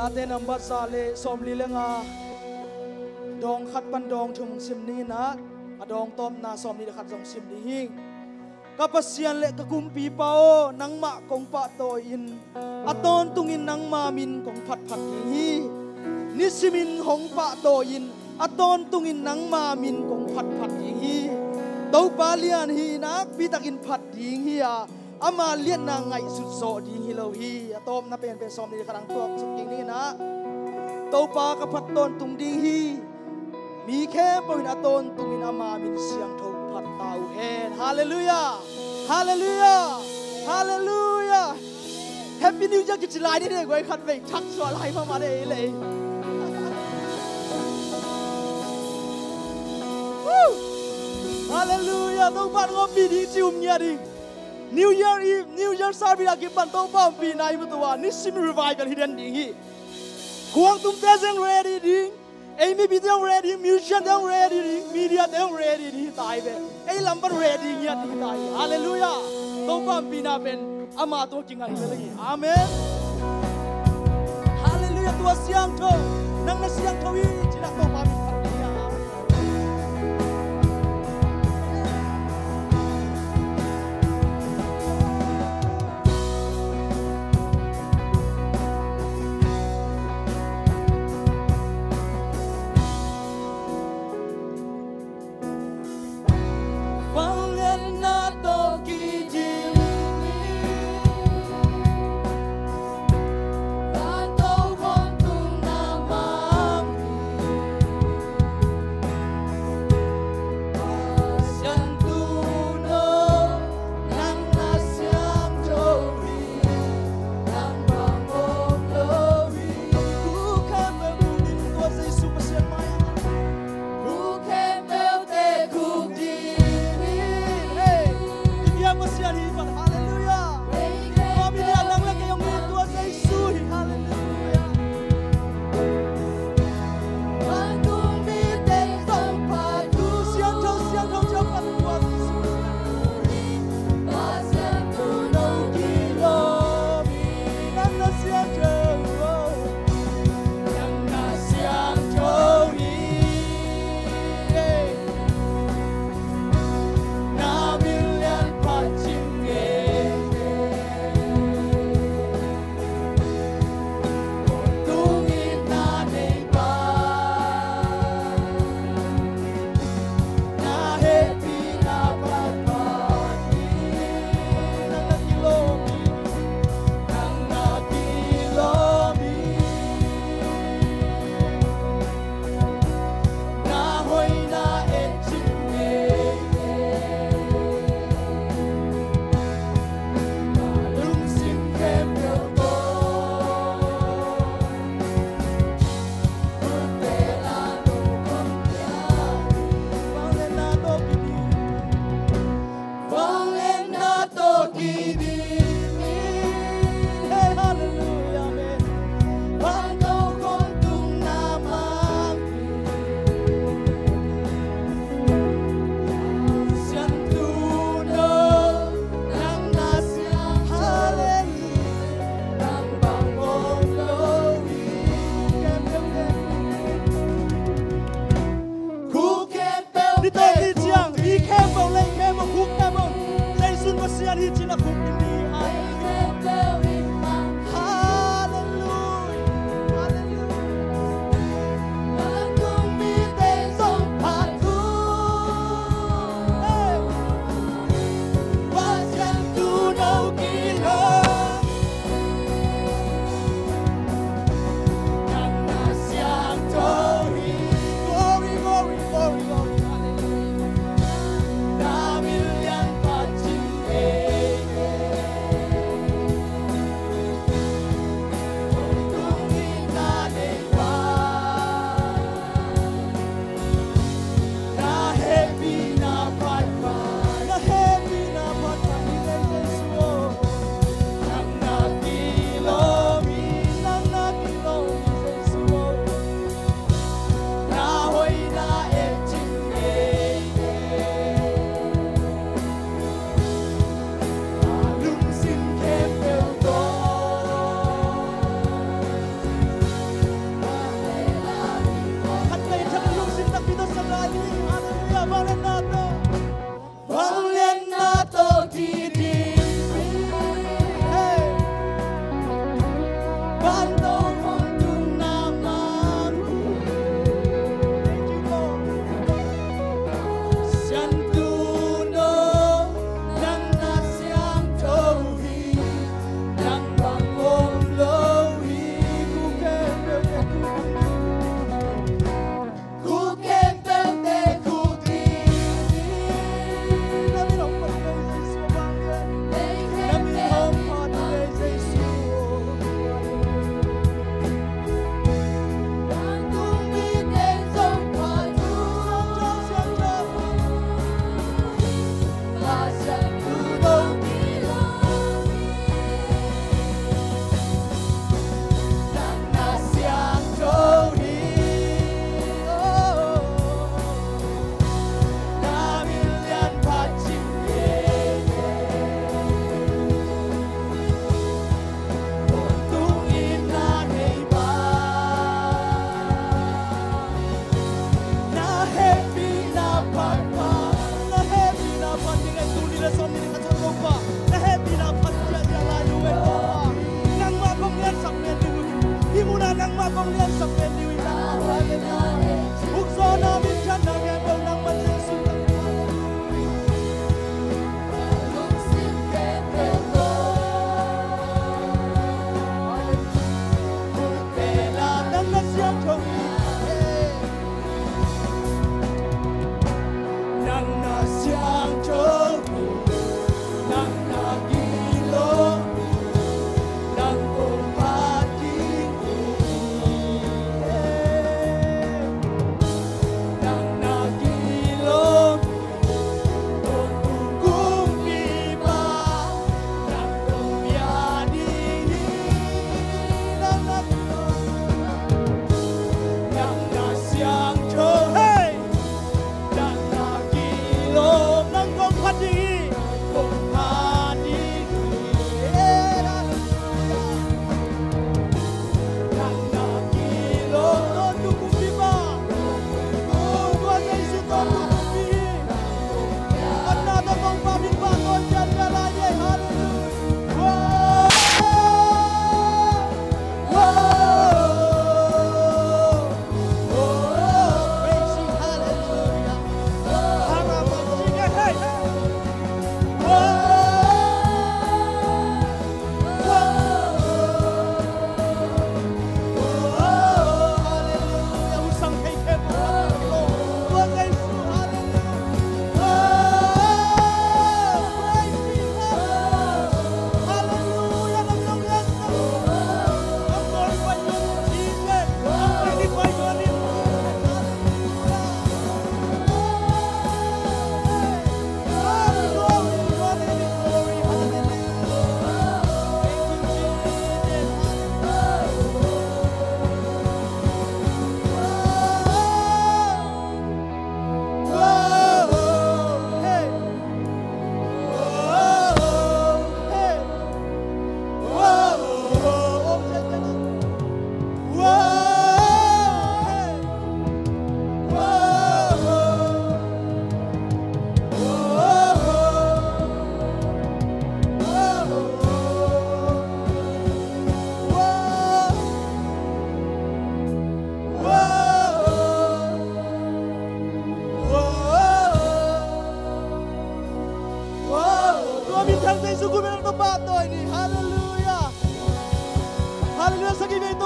ลาเตนัมบัดซาเลสมลีเลงาดองขัดปันดองชุมซิมนี้นะอดองต้มนาสมลีขัดสองซิมนี้หิงกับปัสเซียนเละกะกุมปีเปานังมะกงปะโตอินอตอนตุงินนังมามินกงผัดผัดฮีนิสิมินหงปะโตอินอตอนตุงินนังมามินกงผัดผัดฮีเต้าปาเลียนฮีนักปีตะกินผัดยิงฮีอามาเลียนนางไงสุดโสดีฮิโลฮีอตอมนับเป็นสมลีขัดอังตัวสุกิงนี้นะเต้าปากระผัดตอนตุงดีฮีมีแค่ปวินอตอนตุงินอามามินเสียงทงผัดเต่าแฮนฮาเลลูยาฮาเลลูยาฮาเลลูยาแฮปปี้นิวเยียร์กิจลายนี่เด็กไว้คันเวกชักสวลายมาเลยฮาเลลูยาต้องบันงอปีดีจิวเมียดินิวเยียร์อีฟนิวเยียร์ซาบิลากิบันต้องบ้าปีนายมุตัวนิสิมรีไวฟ์กันฮิดันดีฮีควงตุ้มเตเซงเรดี้ดิเอ้มีบิดยังเรดี้มิวสิชยังเรดี้ดิมีเดียยังเรดี้ดิตายไปไอ้ลัมเบอร์เรดี้เนี่ยดีตายฮาเลลูยาต้องบ้าปีนาเป็นอามาตัวจริงอะไรเลยอาเมนฮาเลลูยาตัวเสียงโตนั่งในเสียงทวีจินักตัวมาบิพัดเนี่ย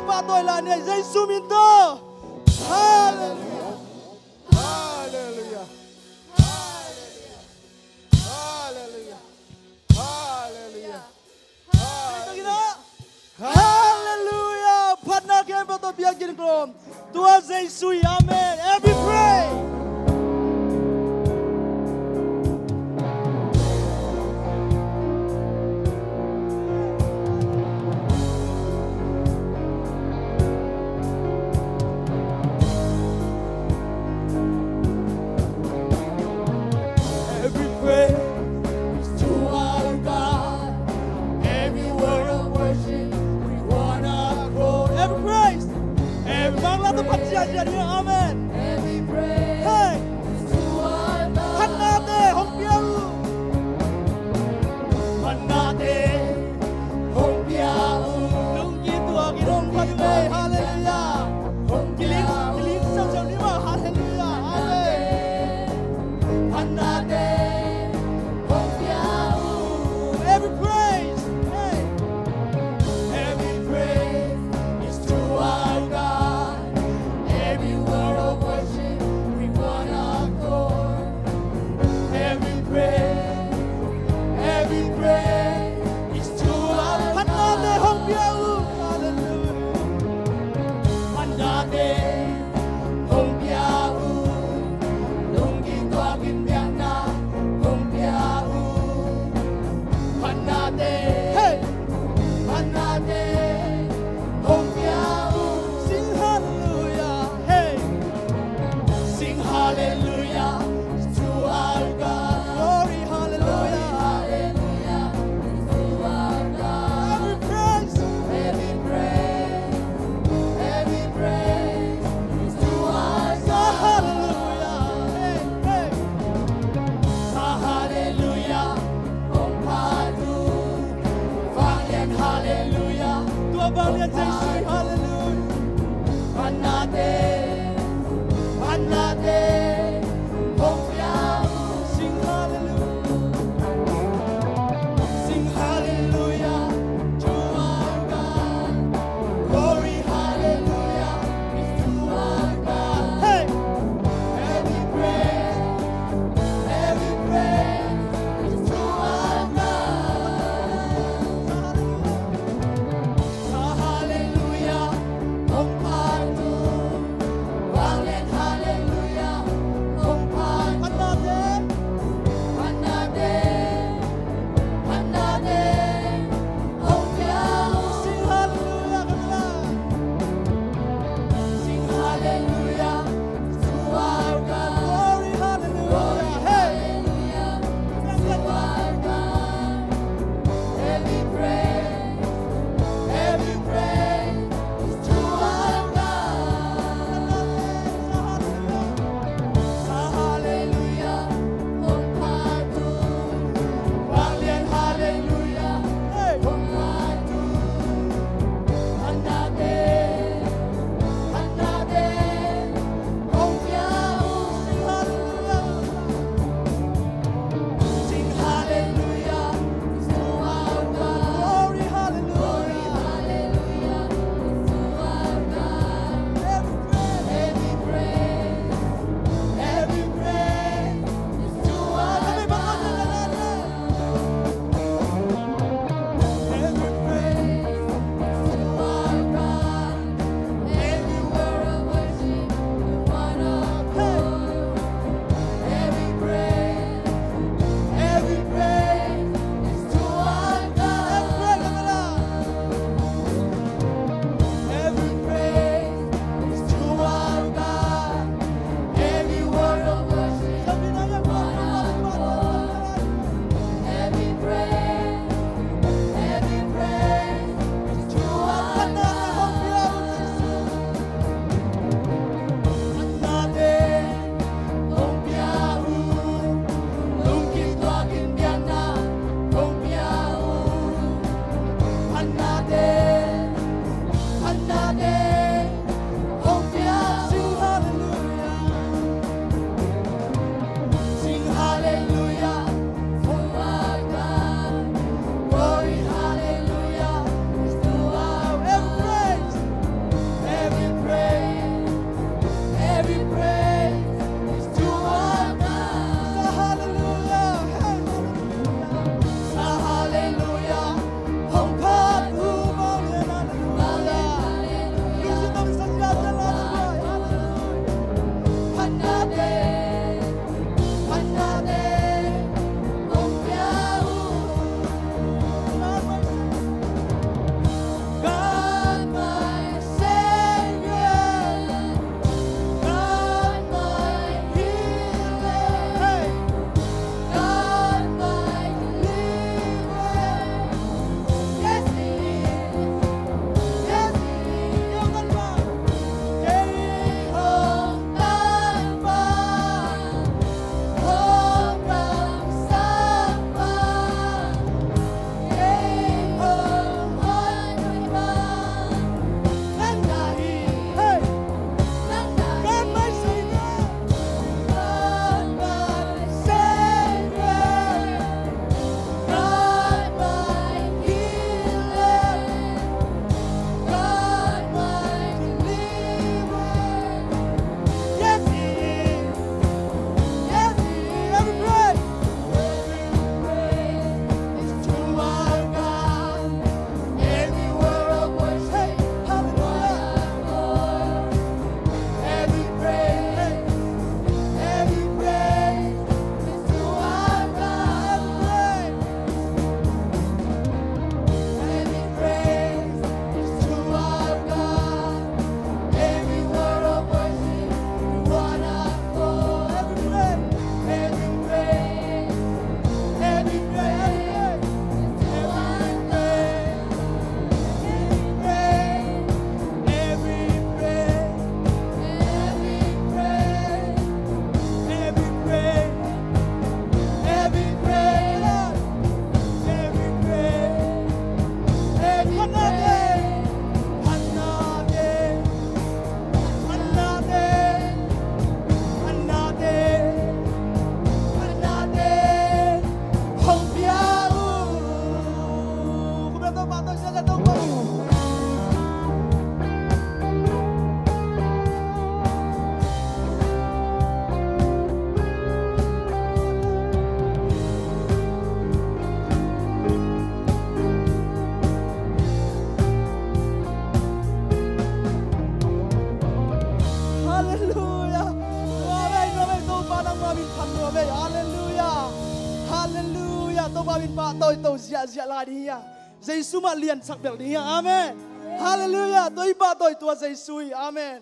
pa tôi là này Giêsu min to. Hallelujah. Hallelujah. Hallelujah. Hallelujah. Hallelujah. Hallelujah. Partner kem pa to biak jin krom. Tua Giêsu amen. Every pray. Amen. Every praise Hey, to our God. Hanate Hong Piao. Manate, Hong Piao. Lung Yi Tua Ki Hong Phan Mei. Hallelujah. Hong Kilim Piao. Kilim Sang Sang Lima. Hallelujah. Amen. Manate, Hong Piao. Every praise. Hey, Every praise is to our God. Every word of worship we wanna adore. Every praise is to our Hanate God. Hong Piao. Hallelujah. Manate, Hong Piao. Lung Ki Tua Kim Biang Na, Hong Piao. Manate, Hey, Manate, Hong Piao. sing hallelujah. Hey, Sing hallelujah to our God. glory hallelujah. Hallelujah to our God. Every praise. Every praise is to our God. Hallelujah. Hey, hey. Hallelujah, Hong Padu. Vang hallelujah. Tua Vang Lian Giêsu. Hallelujah. Manate, Hong Piao. Sing hallelujah. Sing hallelujah to our God. Glory, hallelujah is to our God. Hey, Every praise is to our God. Hallelujah, Hong Padu. Vang hallelujah. ba tôi zia zia la đi ya Giêsu mà liền sắc biểu đi ya amen hallelujah tôi ba tôi tua Giêsu amen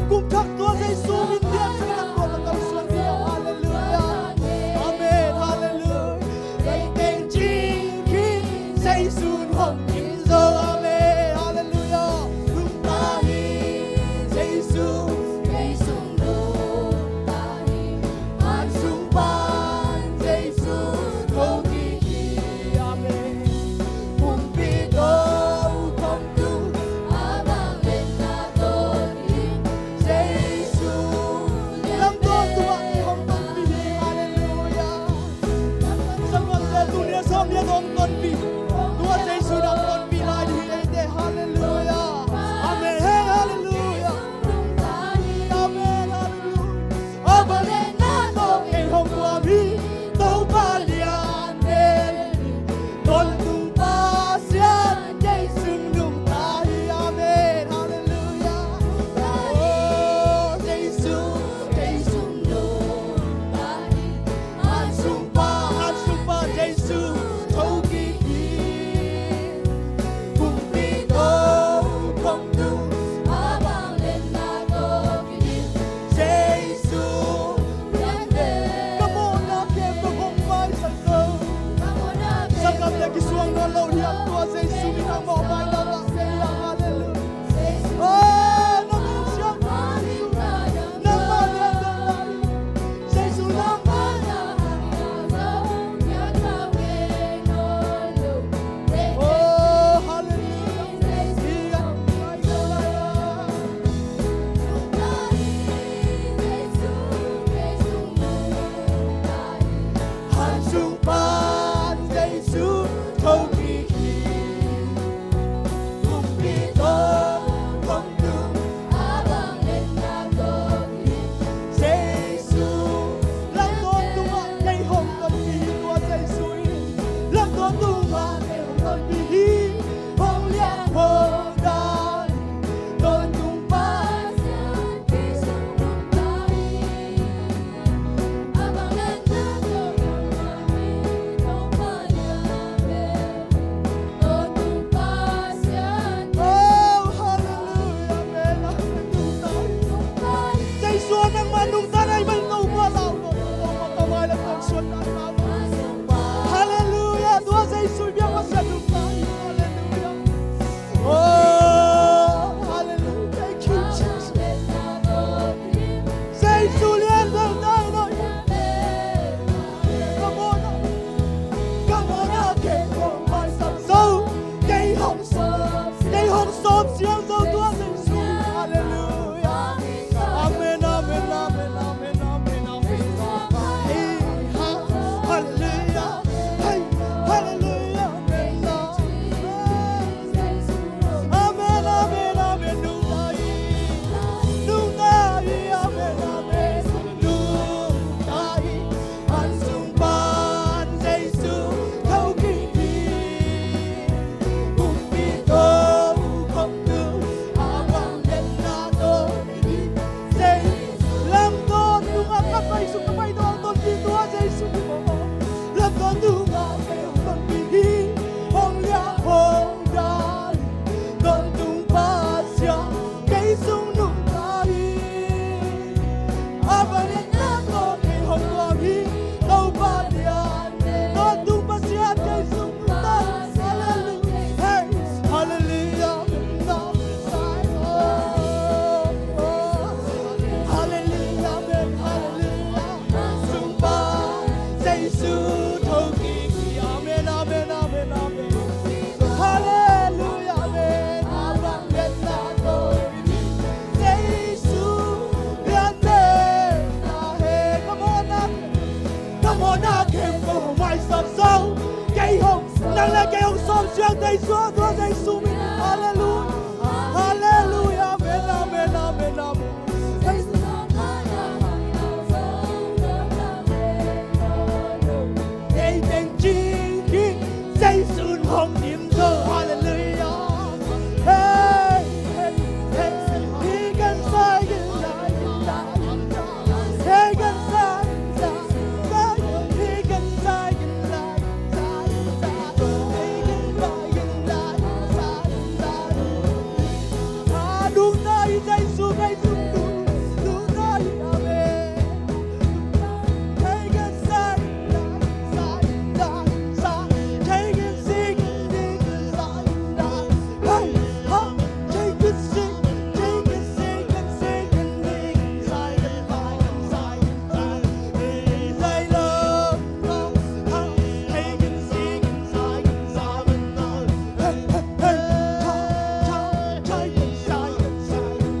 cùng thắc Chúa Giêsu vinh hiển cho các con và cầu xuân yêu hallelujah amen hallelujah đầy tên chính khi Giêsu hồng kính giờ amen hallelujah chúng ta đi Giêsu Giêsu đủ ta đi hát sung ban Giêsu không kỳ amen cùng vì đâu không tu abang lên na tôi Dia ngom ton pi Tua Giêsu dam ton pi lai di ete hallelujah amen hallelujah amen hallelujah abale na to ke hom kwa mi to ba lian de ton tung pa sia Giêsu nung ta amen hallelujah oh Giêsu Giêsu nung ta an sung pa Giêsu Kisuang no lo liam tua Giêsu mi nang mo mai la la hallelujah oh no siang na ma ya Giêsu na ma ya oh hallelujah han sung ban Giêsu không kỳ khi cùng vì tôi không đủ abang lên na tôi Giêsu làm tôi tung bạn ngày hôm con vì tua Giêsu làm tôi tung bạn ngày hôm con vì phong liang hồn đàn tôi tung bạn Giêsu tung tay abang lên na tôi không bao giờ Xuân ang manung tanay may ngau qua lao no kamay lang ng xuân ang hallelujah Tua Giêsu biang mas siang tay xóa Chúa Giêsu mình. Hallelujah. Hallelujah. Amen. Amen. Amen. Amen. Đây tên chi khi xây dựng hồng niệm thơ. Hallelujah. Hey, hey, hey. He can say it like He can say it like He can say it like đúng nơi Giêsu ngay đúng nơi. Amen. He can say take it, sing it, hey, huh, take it, sing and sing and say love, take it, sing and say, hey, hey, hey, take it, say and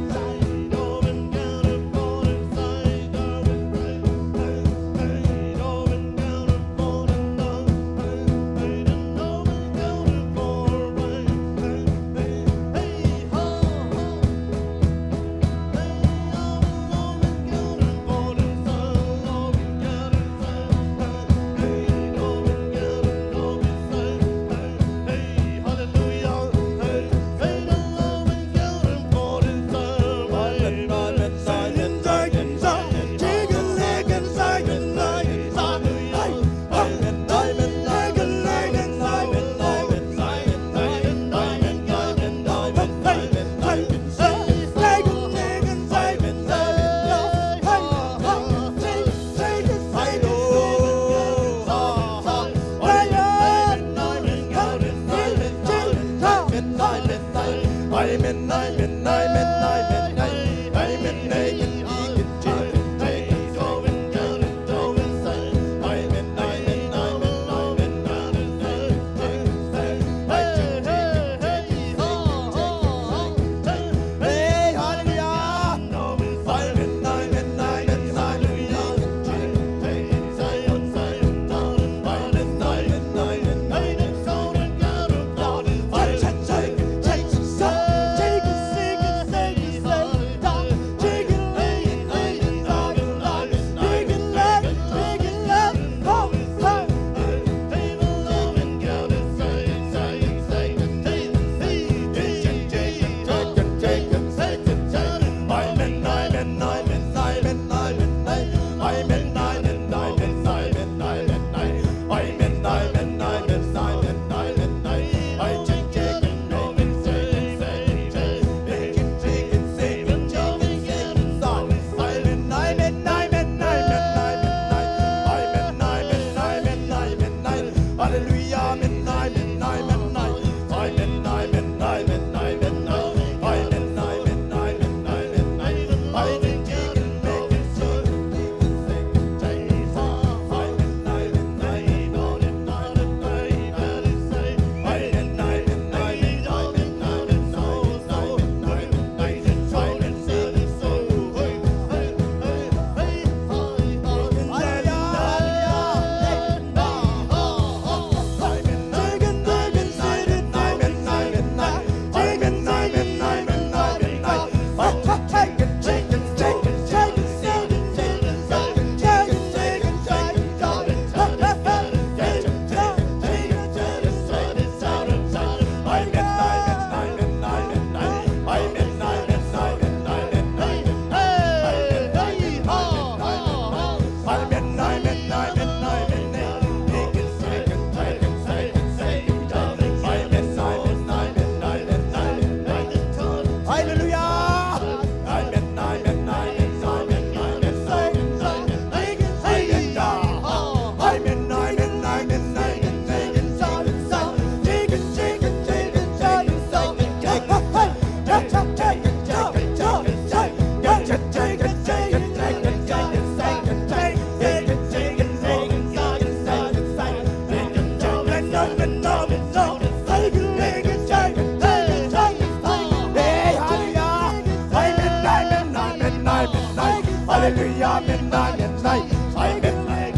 Hallelujah, midnight, midnight, midnight, midnight,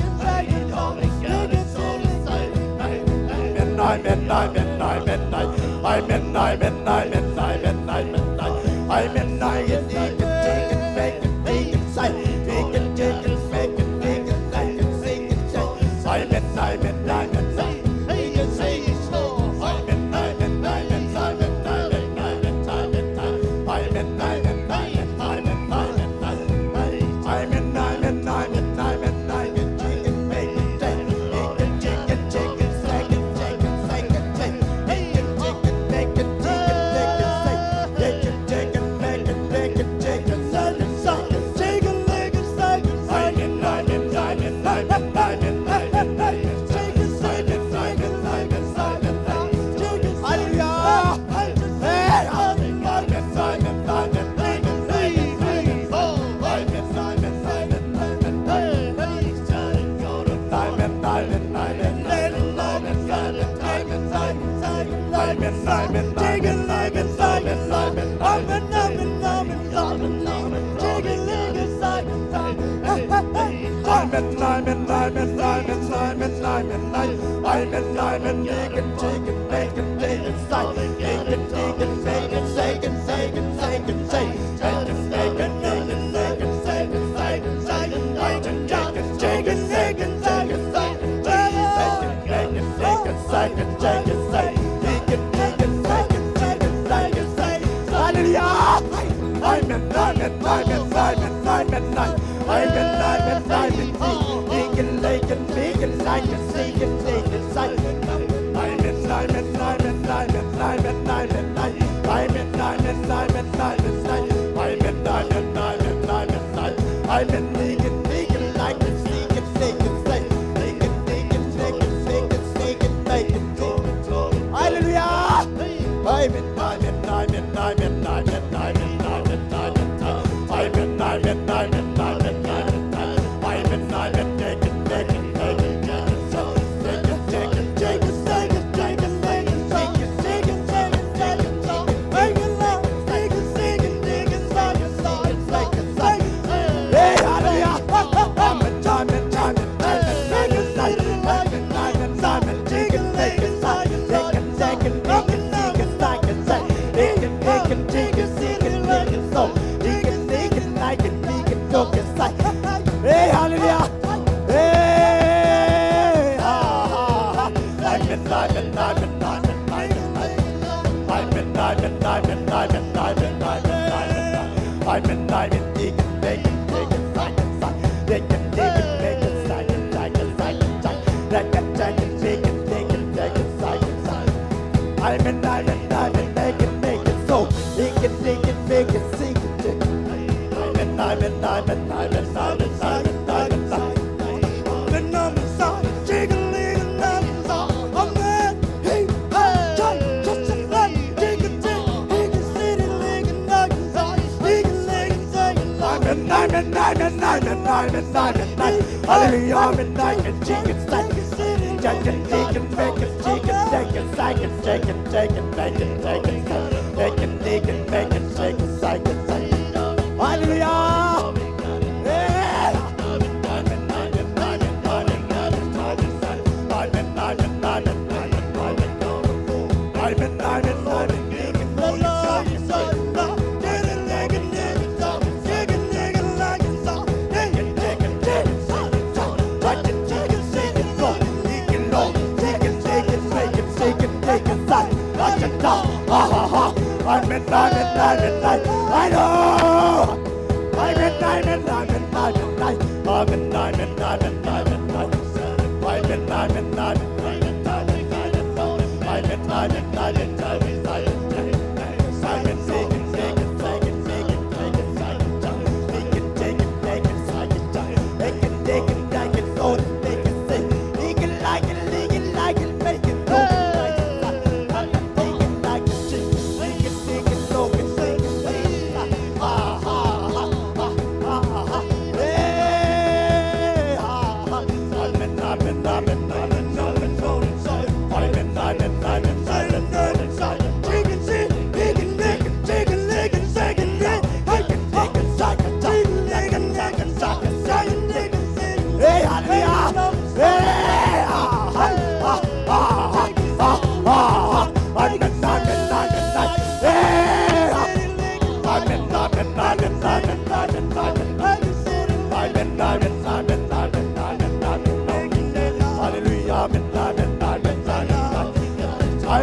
midnight,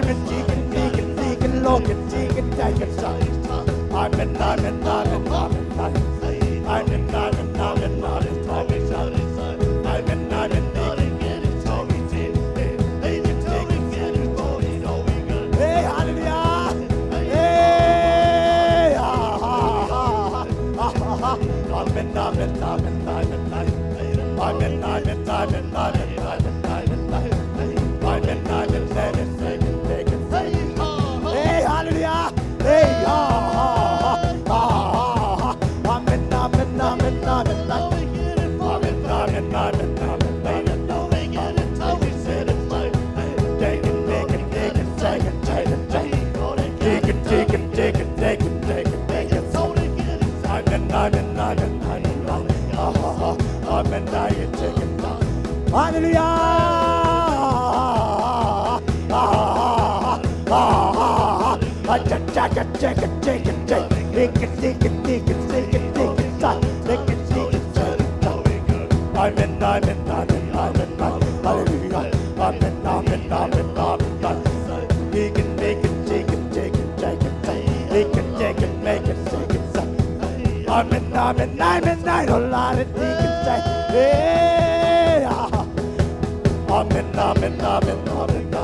I'm in deacon, Logan, deacon, taking sides. I'm in, I'm in, I'm in, I'm in, I'm in, I'm in, I'm in, I'm in, I'm in, I'm in, I'm in, I'm in, hey, hallelujah, hey, I'm in, I'm in, I'm in, I'm in, I'm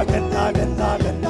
in, I'm in, I'm in, I'm in,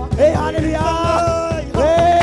hey, hallelujah, hey,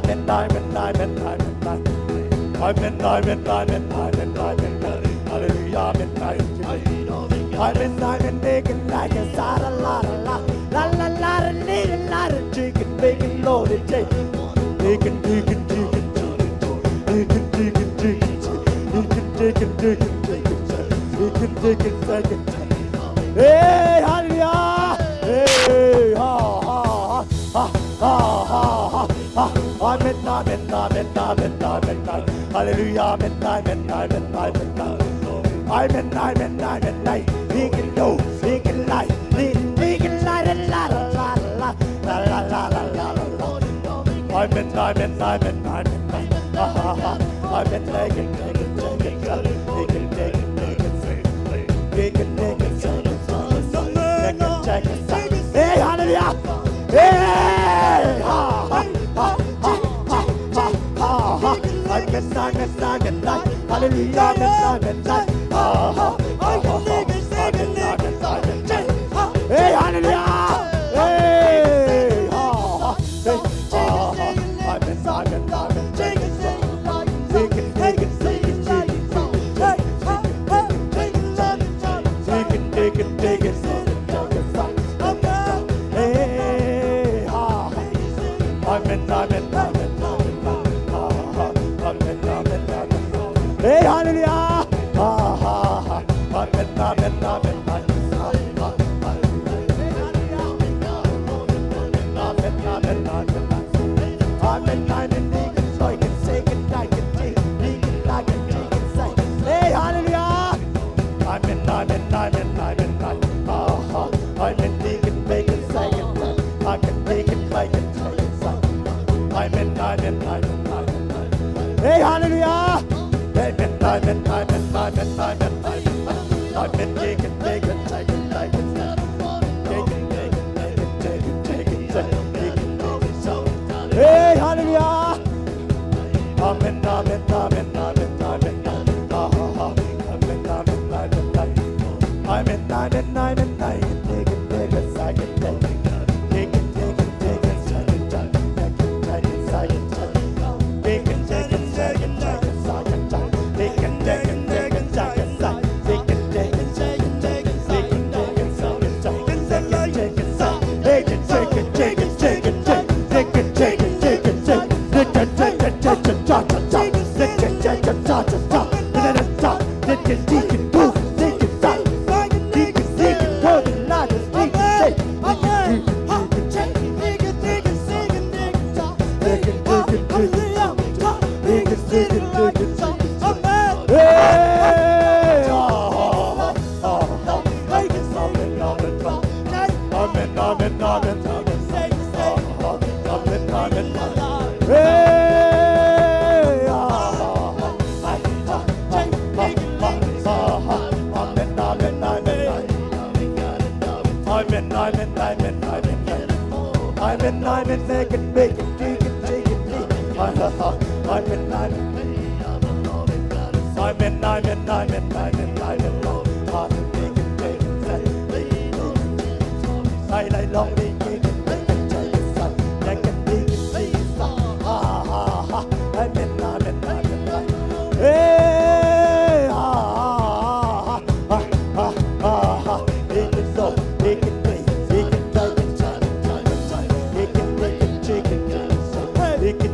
midnight, midnight, midnight, midnight. I'm midnight, midnight, midnight, midnight, midnight. Hallelujah, midnight. I'm midnight and making like a sada la la la la la la la la la chicken bacon loaded cake. Bacon, bacon, bacon, bacon, bacon, bacon, bacon, bacon, bacon, bacon, bacon. Hey, hallelujah! Hey, ha ha ha ha ha ha ha. I'm midnight, midnight, midnight, midnight, midnight. Hallelujah, midnight, midnight, midnight, midnight. I'm midnight, midnight, midnight. He can know, he can lie, he can lie, la la la la la la la la la la. I'm midnight, midnight, midnight, midnight. Ha ha ha. I'm midnight, midnight, midnight, midnight. He can take it, take it, he can take it, take it, take it, take it. Hey, hallelujah! Hey, ha ha ha ha ha ha ha. I'm midnight, midnight, midnight. Hallelujah, midnight, midnight. Ha ha ha ha. Hey, hallelujah! Hey, ha ha. Hey, ha ha. I'm midnight, midnight, midnight. Take it, take it, take it, take it, take it, take it, take it, hey, ha. I'm midnight, midnight, midnight, midnight. Ha ha. I'm midnight, midnight, midnight. Hey, hallelujah! Ha ha ha. I'm midnight, midnight, midnight. I'm midnight and they can so you can say good night, can take, he can lie, can take and say, hey, hallelujah! I'm midnight, midnight, midnight, midnight. Ha! I'm in they can make and say it. I can take it, make it, take it, say. I'm midnight, midnight, midnight, midnight. Hey, hallelujah! Hey, midnight, midnight, midnight, midnight, midnight, midnight. I'm in they can make it, take it, take it, say. Take it, take it, take it, take it, take it, say. Hey, hallelujah! Amen, amen, amen, amen, amen. Ha ha ha. Amen, amen, amen, amen. Amen, amen, amen, amen. Take it, take it, take it, take it. Take it, take it, take it, take it, take it, take it, take it, take it. Take it, take it, take it, take it, take it, take it. Take it, take it, take it, take it, take it. Take it, take it, take it, take it, take it, take it, take it, take it.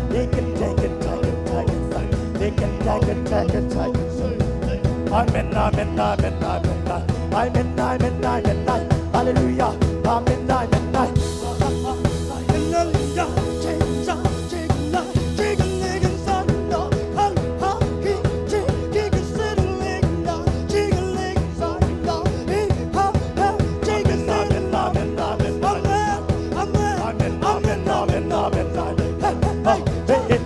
Take it, take it, take it, take it, take it, take it. Take it, take it, take it, take it. I'm in make it, take it, take it. I'm hallelujah, I'm in midnight. Take it,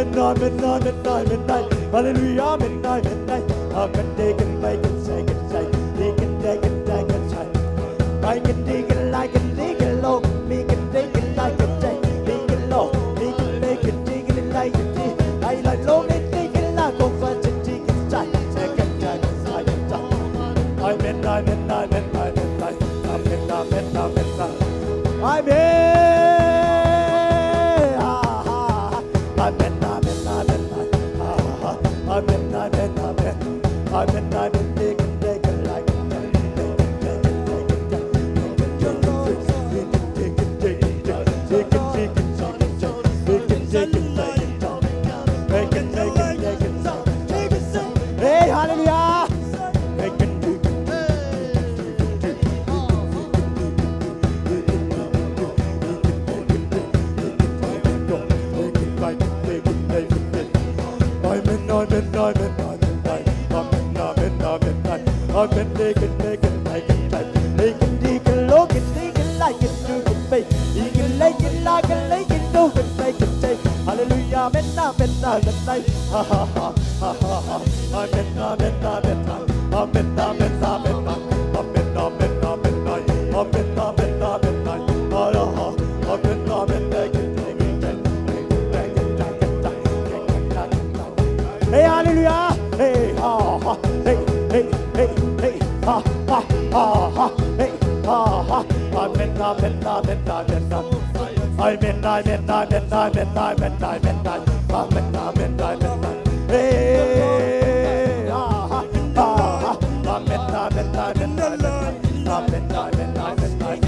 midnight, midnight, midnight, midnight. Hallelujah, midnight, midnight. I can take and make it, say it, say it. He can take it, take it, say it. I can dig it like a dig it low. Me can take it like a take dig it low. Me can make it, dig it like a dig. I like low, me dig it like a fudge, dig it, say it, second, second, second, second. I'm midnight, midnight, midnight, midnight. I'm midnight, midnight, midnight. I'm here. I'm midnight, midnight, midnight. I'm midnight, midnight, midnight. I'm midnight, midnight, like hey, hallelujah. I've been taking, like it, look it, like it, do it, babe. You can like it, do it, make it, take. Hallelujah, midnight, midnight, midnight. Ha ha ha, ha ha ha. I'm midnight, midnight, midnight. I'm midnight, midnight, midnight. I'm midnight, midnight, midnight. I'm midnight, midnight, midnight. Ha ha ha. I'm midnight, midnight, midnight. Hey, hallelujah. Hey, ha ha. Hey, hey, hey, hey. Ha ha ha ha. Hey, ha ha. I'm midnight, midnight, midnight, midnight. I'm midnight, midnight, midnight, midnight, midnight, midnight. I'm midnight, midnight, midnight. Hey, ha ha ha. I'm midnight, midnight, midnight, midnight. I'm midnight, midnight, midnight.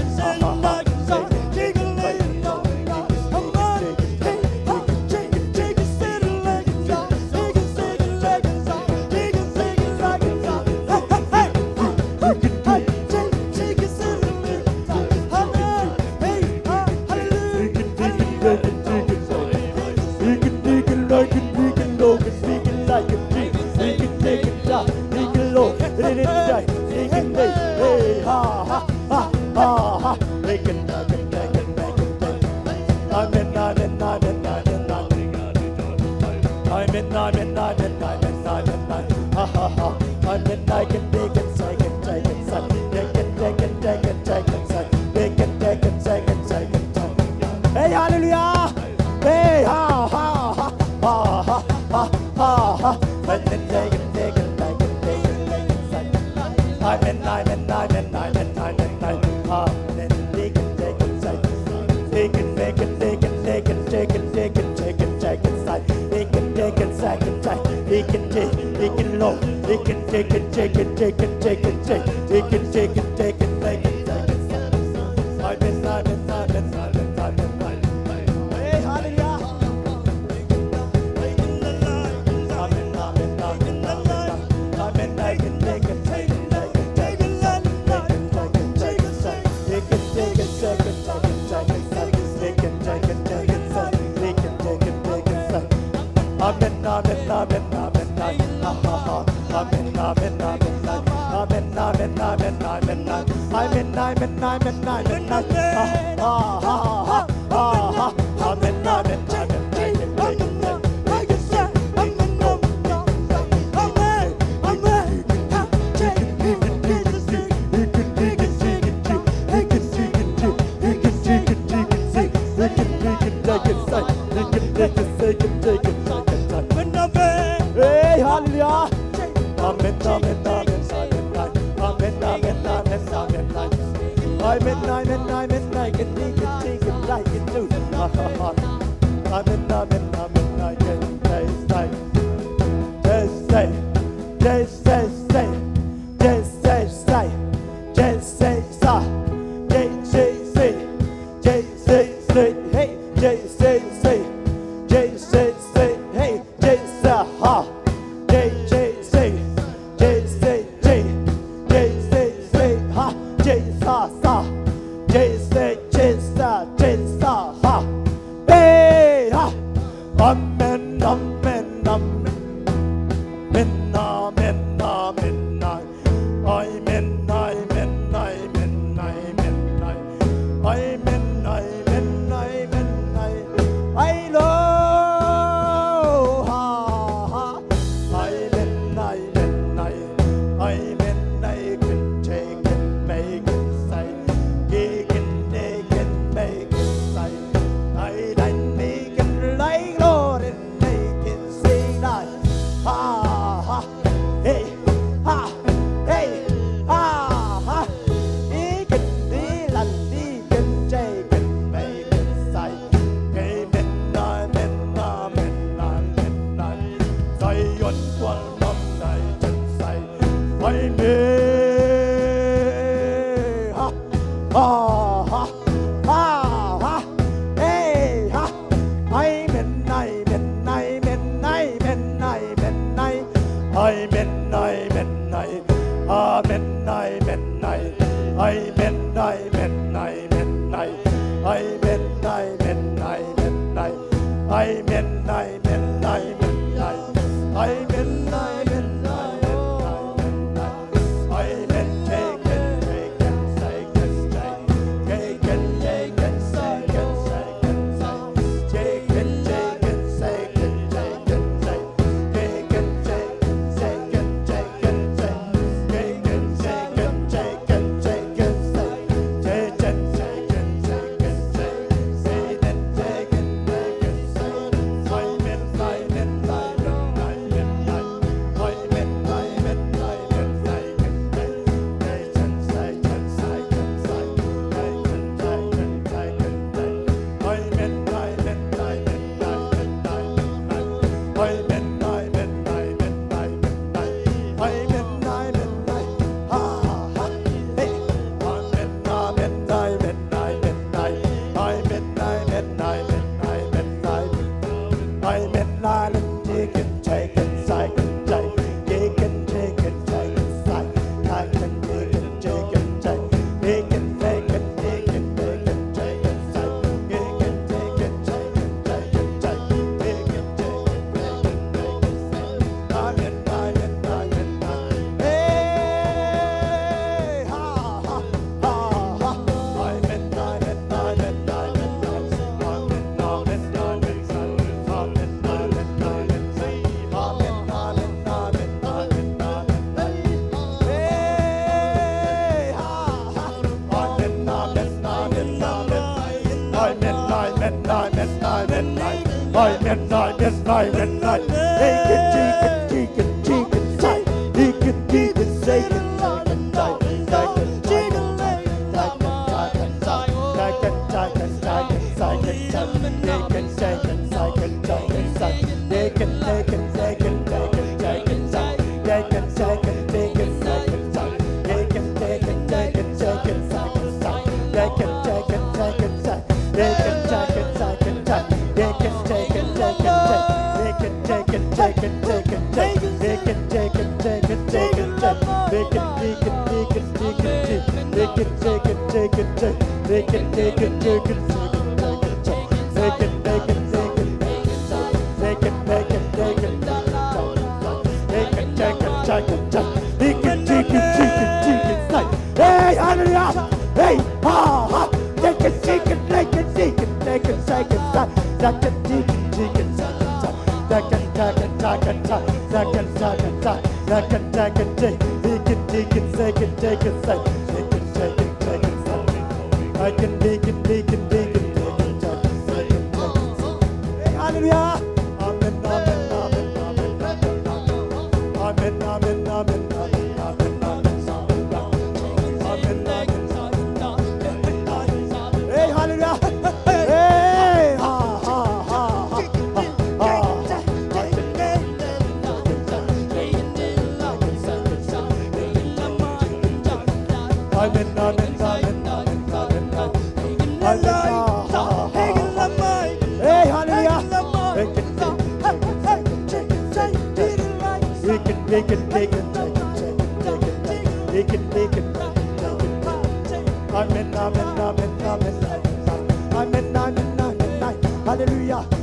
Ha ha ha. Hey, hallelujah! Hey, ha ha ha ha ha ha ha ha. I'm midnight, midnight, midnight, midnight, midnight. Ah, then take it, take it, take it, take it, take it, take it, take it, take it, take it, take it, take it, take it, second time. He can take it low. He can take it, take it, take it, take it, take it, take it, take it, take it, take it. I'm midnight, midnight, midnight, midnight, midnight. Hey, hallelujah. I'm midnight, midnight, midnight, midnight. I'm midnight, take it, take it, take it, take it, take it, take it, take it, take it, take it, take it, take it, take it, take it, take it, take it, take it, take it. I'm midnight, midnight, midnight, midnight. Ha ha ha. I'm midnight, midnight, midnight. I'm midnight, midnight, midnight, midnight. I'm midnight, midnight, midnight, midnight. Ha ha ha ha ha ha. I'm midnight, midnight, midnight, midnight. Hey, hallelujah. I'm midnight, midnight, midnight, midnight. I'm midnight, midnight, midnight, midnight. I'm midnight, midnight, midnight. Get it, like it do. I'm midnight, midnight, midnight. Just say, just say, just say, just say, just say, just say, hey, just say, just say, hey, just say, ha. Hallelujah,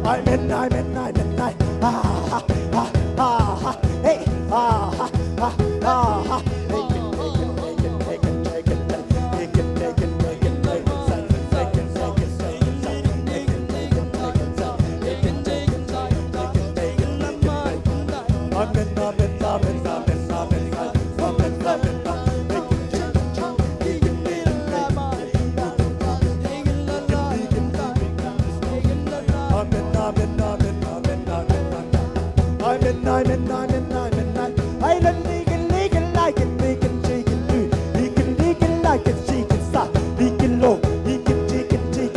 I'm midnight, midnight, midnight. Ah, ah, ah, ah, hey, ah, ah, ah, ah. Midnight, midnight, midnight, midnight. I let me can like it, me can shake it, do. He can like it, she can stop. He can low, he can take it, they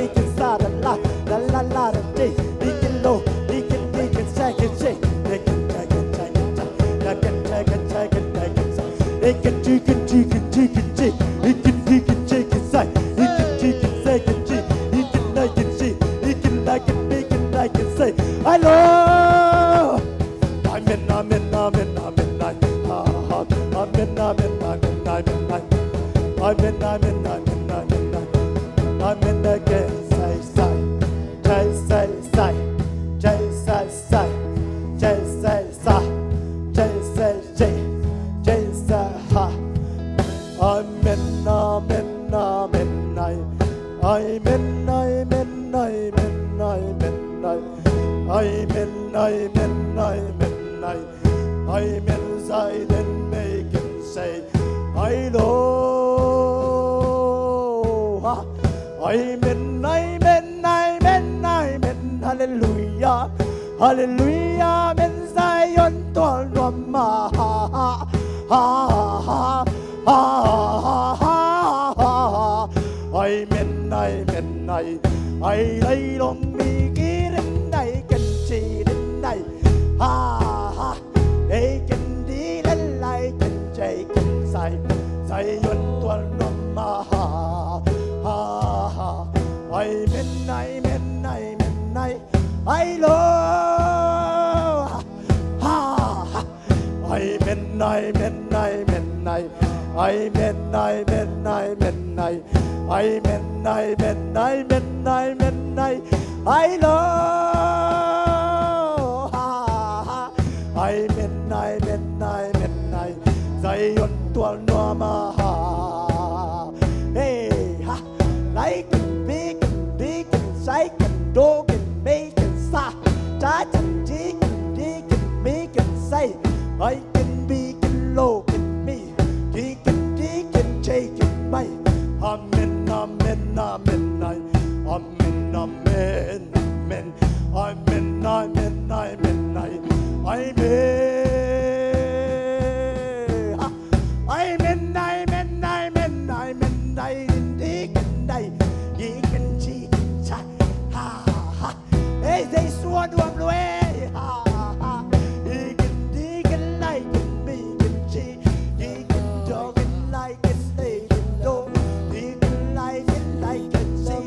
can start a la la la la day. He can low, he can shake it, shake. They can take it, take it, they can take it, take it, take it. They can take it, take it, take it, take. He can take it, take it, say. He can take it, take it, take. He can like it, see. He can like it, make it like it, say. I love. I'm midnight, midnight, midnight, midnight. I'm midnight, midnight, midnight, midnight. I'm midnight, midnight, midnight, midnight. I'm midnight, say, say, say, say, say, say, say, say, say, say, say, say, ha. I'm midnight, midnight, midnight. I'm midnight, midnight, midnight, midnight. I'm midnight, midnight, midnight. I'm inside and make him say, I know. I'm midnight, midnight, midnight, midnight. Hallelujah, hallelujah. Men Zion toàn loạn mà. Ha ha ha ha ha. I'm midnight, midnight. I lay lòng mi kia đến đây cần chi đến đây. Ha ha. Ê cần đi lên lại cần chạy cần say say yuan toàn loạn mà. Ha ha ha. I'm midnight, midnight, midnight. I love. Ha ha. I'm midnight, midnight, midnight. I'm midnight, midnight, midnight. I'm midnight, midnight, midnight, midnight. I love. I'm midnight, midnight, midnight. Dây ôn tuần noa ma ha. Hey ha. Lấy cần bi cần say cần đô cần mê cần xa. Trái chẳng chí cần đi cần mi cần say. I can be can low can me. He can đi can chạy can bay. Amen, amen, amen, amen, amen, amen. Amen, amen, amen, amen. Amen, amen, amen, amen, amen. Đi can đây, đi can chi can chạy. Ha ha. Hey, they swore to I'm away. Ha ha. He can đi can like can be can chi. He can dog can like can stay can do. He can like can see.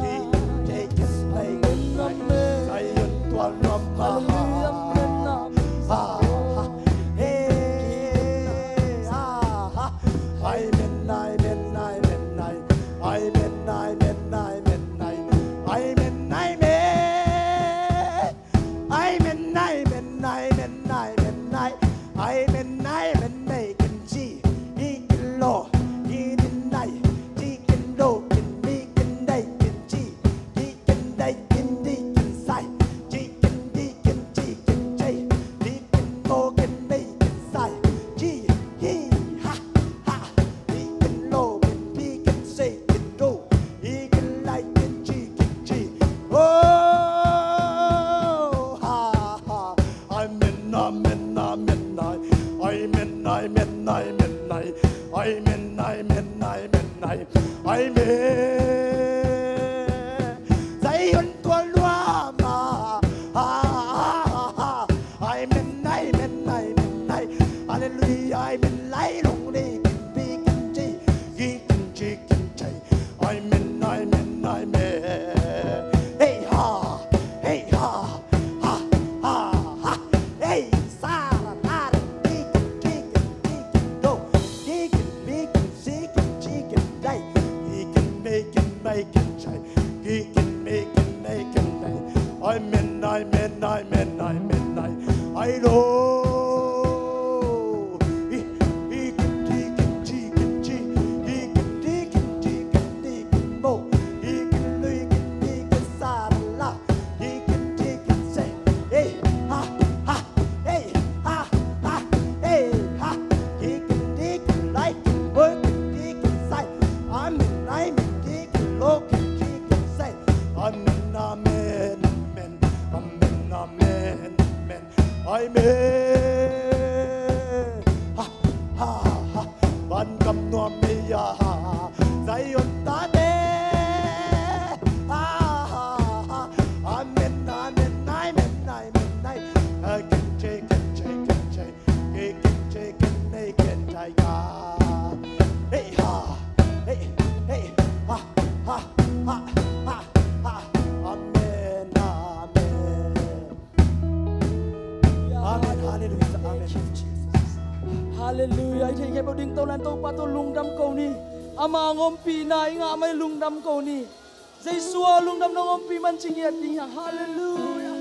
He can take his play can like. I am one of my. Ha ha. Hey ha ha. I'm midnight, midnight, midnight. I'm midnight, midnight, midnight. I'm midnight, midnight. I'm midnight, midnight, midnight, midnight. I'm midnight, midnight, can see. He can low, he can night. He can low, can me, can day, can see. He can day, can đi, can say. He can đi, can chi, can chạy. He can go, can me, can say. He ha ha. He can low, can be, can say, can do. He can like, can chi. Oh ha ha. I'm midnight, midnight, midnight. I'm midnight, midnight, midnight. I'm midnight, midnight, midnight. I'm dây ôn tuần loa mà. Ha ha ha. I'm midnight, midnight, midnight. Hallelujah. I'm midnight, long đi can be can chi, ghi can chi can chạy. I'm midnight, midnight, midnight. Hey ha, hey ha, ha ha ha. Hey sa la la đi can do. He can be can see can chi can day. He can make can chạy. He can make can day. Amen, amen, amen, amen, I know. Hallelujah. Thì cái bảo đình tàu lan tàu pa tàu lung đâm cầu ni. Ama ngom pi nai ngã mai lung đâm cầu ni. Dây xua lung đâm nó ngom pi man chinh yết đi ha. Hallelujah.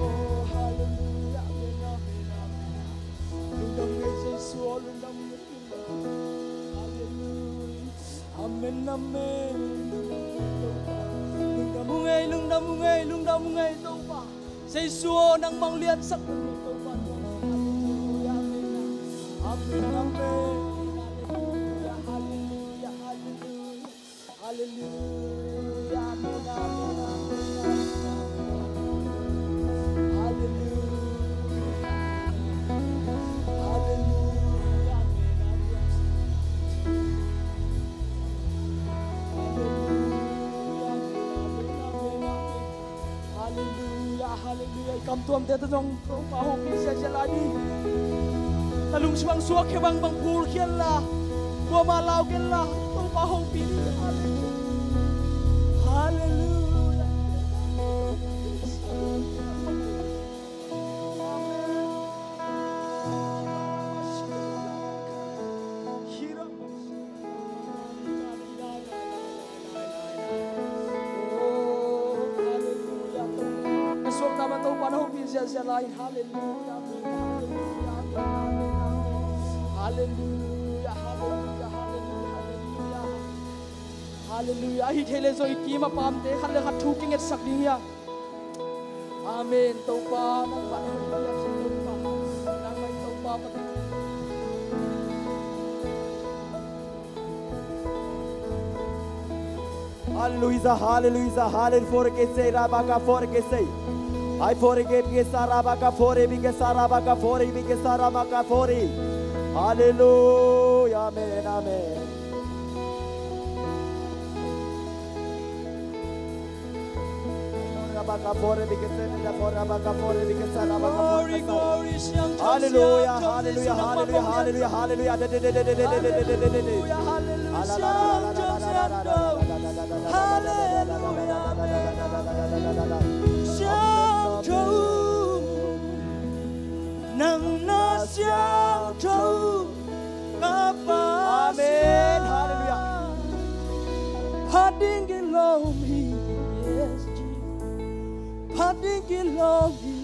Oh hallelujah. Lung đâm ngay dây xua lung đâm ngay pi. Hallelujah. Amen amen. Lung đâm ngay tàu pa xây xua nang mong lian sắc tàu pa hallelujah amen hallelujah hallelujah hallelujah hallelujah amen hallelujah kam tuam te tong pa ho pi sia la di talung swang suak ke bang pur khian la tua ma lau ken la tong pa ho pi hallelujah Hallelujah, hallelujah, hallelujah, hallelujah, hallelujah. Hi thele zo iki ma pam te khan le khat thu king et sak ding ya. Amen. Tau pa nang ba nang ba nang mai tau pa pa. Hallelujah, hallelujah, hallelujah, for que sei rabaga for que sei. I forgive que sarabaka fore bi que sarabaka fore bi que saramaka fore. Hallelujah, amen, amen. Rabaka fore bi que sarabaka fore bi que sarabaka fore. Hallelujah, hallelujah, hallelujah, hallelujah, hallelujah. Nang na siang trâu kapa Amen, hallelujah. Pading ilomi yes Pading ilomi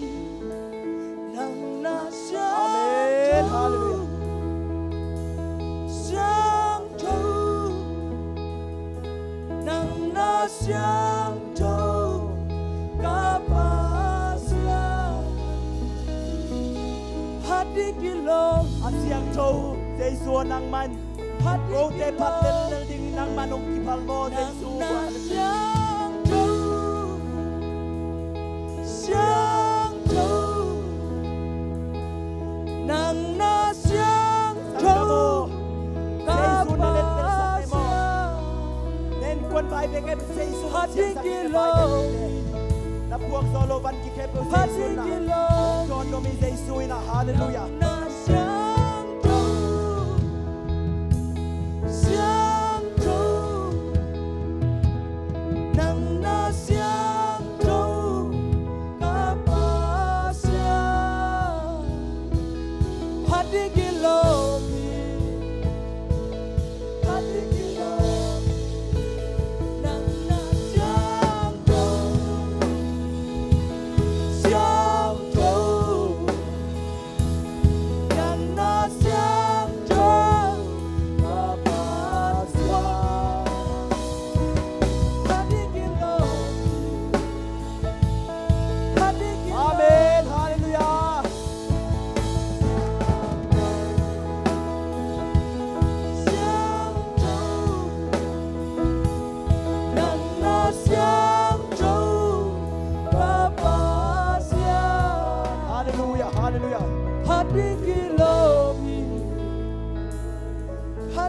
nang na siang Amen, hallelujah. Siang trâu nang na siang trâu kapa Asiang trâu dây xua nang man Rô tê phát lên ding nang man ông kipal mo dây xua Siang trâu nang na siang trâu dây xua na lên tên sa mo nên quân vai về cái dây xua phát đi kia lô na buộc solo van ki kep dây xua na con no mi dây xua na hallelujah. Hadi gilo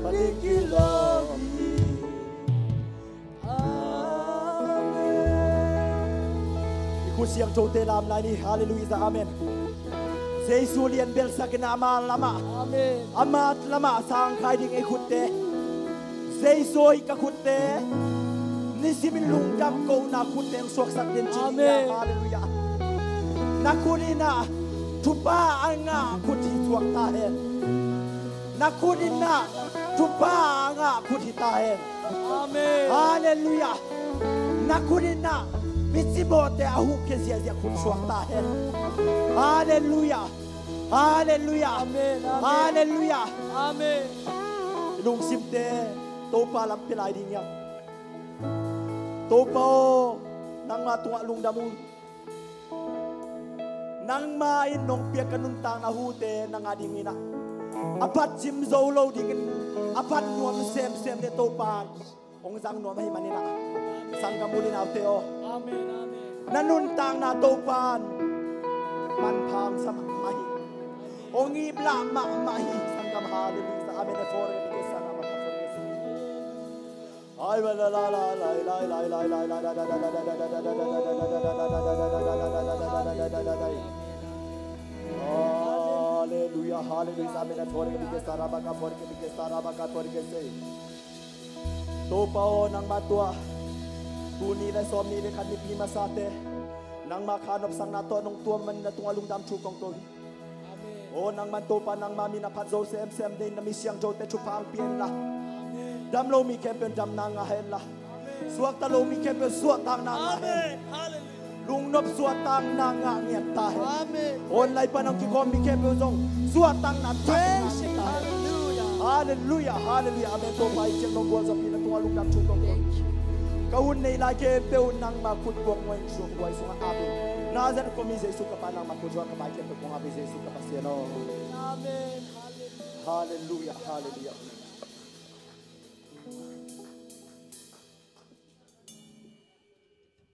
panikilogi. Ikut siang jote lam nani haleluya amen. Jesu lian bel sakina amal lama. Amen. Amat lama sang khai ding ikut te. Jesu ikakut te. Nisimin lungkam ko na kuteng suak sak den Amen. Haleluya. Nakunina tupa anga kuti suak tahen. Nakunina tupa anga kuti tahen. Amen. Haleluya. Nakunina Mitsibote ahu kezia zia kunsuakta hen. Haleluya. Haleluya. Amen. Haleluya. Amen. Lung simte topa lam pilai dinya. Topa o nang matunga lung damu. Nang main nong pia kanuntang na hute nang adingina. Apat jim zolo dingin. Apat nuam sem de topa. Ong zang nuam hi manina. Sang kamulin auteo. Amen. Amen. Nanuntang na topan man pang sa mahi ongi bla ma mahi sangam haleluya sa amen for ke sana makaforges ay la la la la la la la la la la haleluya haleluya sa amen for ke sana makaforges topao nang matua Tuni na somi le kan ni masate nang makanop sang nato nung tuaman na tungalung dam chukong to. Amen. O nang mantopa nang mami na patzo sem din na misyang jote chupang pien la. Dam lo mi kempen dam nang ahen la. Suak ta lo mi kempen suak tang nang ahen. Amen. Hallelujah. Lung nop suak tang nang ngiat tahen. Amen. On lai panang ki kom mi kempen zong suak tang na Praise tahen. Him. Hallelujah. Hallelujah, hallelujah. Amen to pai chen nong buang sa pina tungalung dam chukong to. Kaun nei la ke peu nang makut bok moing su boy su abi na zan ko mi jesu ka panang makujwa ka bai ke ko abi jesu ka pasiano Amen. Hallelujah. hallelujah hallelujah